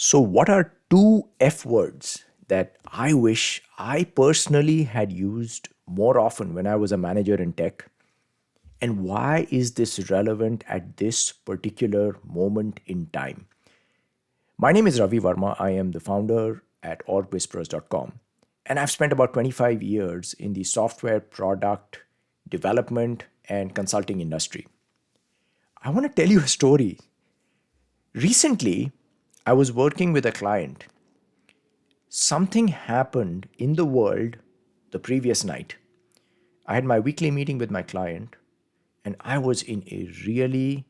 So, what are two F words that I wish I personally had used more often when I was a manager in tech? And why is this relevant at this particular moment in time? My name is Ravi Verma. I am the founder at orgwhisperers.com. And I've spent about 25 years in the software product development and consulting industry. I want to tell you a story. Recently, I was working with a client. Something happened in the world the previous night. I had my weekly meeting with my client, and I was in a really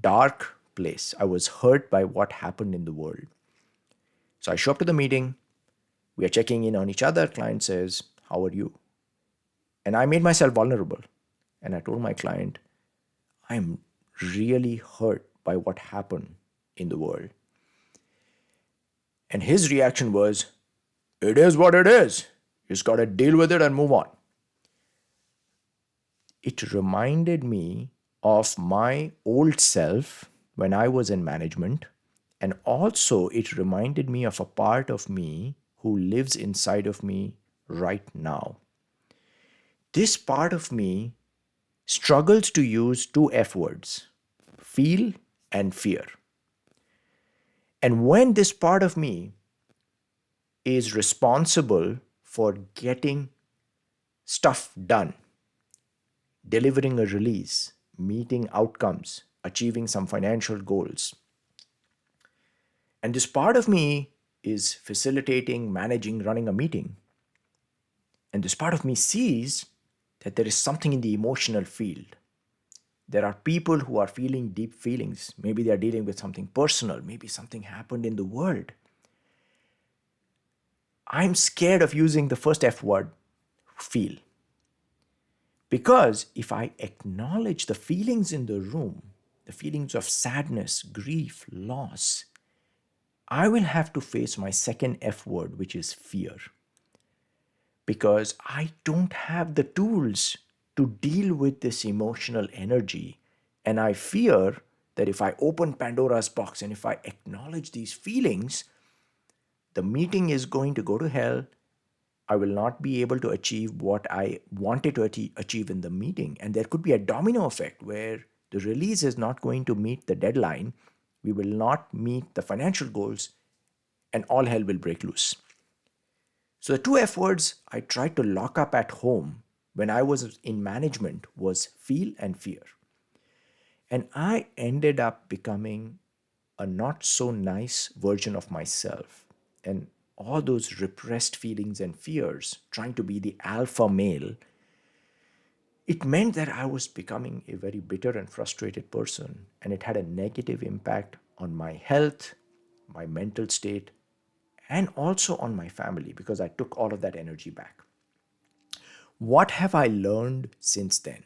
dark place. I was hurt by what happened in the world. So I show up to the meeting. We are checking in on each other. Client says, "How are you?" And I made myself vulnerable. And I told my client, "I'm really hurt by what happened in the world." And his reaction was, "It is what it is. You just got to deal with it and move on." It reminded me of my old self when I was in management. And also, it reminded me of a part of me who lives inside of me right now. This part of me struggles to use two F words: feel and fear. And when this part of me is responsible for getting stuff done, delivering a release, meeting outcomes, achieving some financial goals. And this part of me is facilitating, managing, running a meeting. And this part of me sees that there is something in the emotional field. There are people who are feeling deep feelings. Maybe they are dealing with something personal. Maybe something happened in the world. I'm scared of using the first F word, feel. Because if I acknowledge the feelings in the room, the feelings of sadness, grief, loss, I will have to face my second F word, which is fear. Because I don't have the tools to deal with this emotional energy. And I fear that if I open Pandora's box and if I acknowledge these feelings, the meeting is going to go to hell. I will not be able to achieve what I wanted to achieve in the meeting. And there could be a domino effect where the release is not going to meet the deadline. We will not meet the financial goals, and all hell will break loose. So the two F words I tried to lock up at home when I was in management was feel and fear. And I ended up becoming a not so nice version of myself. And all those repressed feelings and fears, trying to be the alpha male, it meant that I was becoming a very bitter and frustrated person. And it had a negative impact on my health, my mental state, and also on my family because I took all of that energy back. What have I learned since then?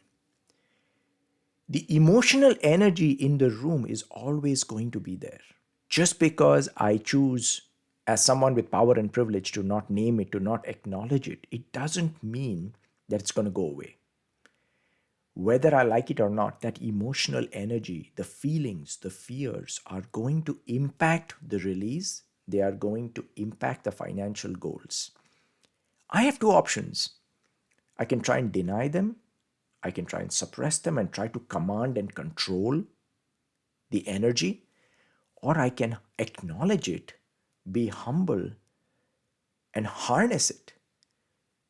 The emotional energy in the room is always going to be there. Just because I choose, as someone with power and privilege, to not name it, to not acknowledge it, it doesn't mean that it's going to go away. Whether I like it or not, that emotional energy, the feelings, the fears are going to impact the release. They are going to impact the financial goals. I have two options. I can try and deny them. I can try and suppress them and try to command and control the energy, or I can acknowledge it, be humble, and harness it.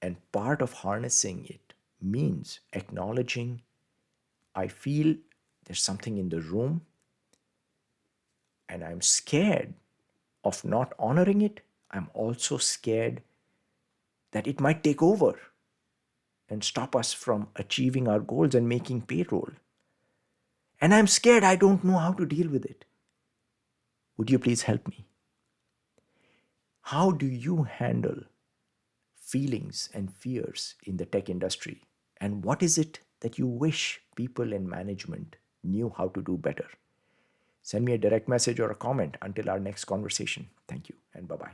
And part of harnessing it means acknowledging I feel there's something in the room and I'm scared of not honoring it. I'm also scared that it might take over and stop us from achieving our goals and making payroll. And I'm scared I don't know how to deal with it. Would you please help me? How do you handle feelings and fears in the tech industry? And what is it that you wish people in management knew how to do better? Send me a direct message or a comment until our next conversation. Thank you and bye-bye.